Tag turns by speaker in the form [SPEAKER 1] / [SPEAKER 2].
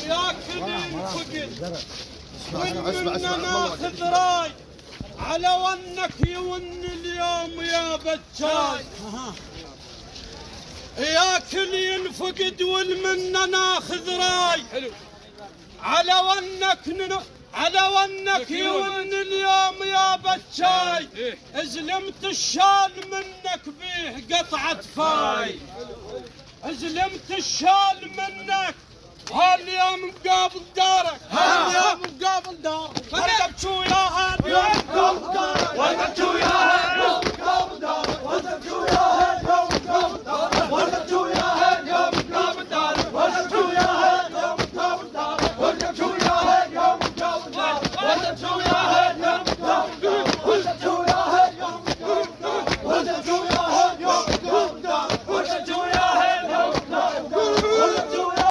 [SPEAKER 1] ياكل الفقد ومنا ناخذ راي على ونك يون اليوم يا بجاي. ياكل ينفقد والمنا ناخذ راي على ونك يون اليوم يا بجاي. ازلمت الشال منك بيه قطعة فاي. ازلمت الشال منك هاليوم مقابل دارك. وانت وياها اليوم مقابل دارك. وانت وياها اليوم مقابل دارك. وانت وياها اليوم مقابل دارك. وانت وياها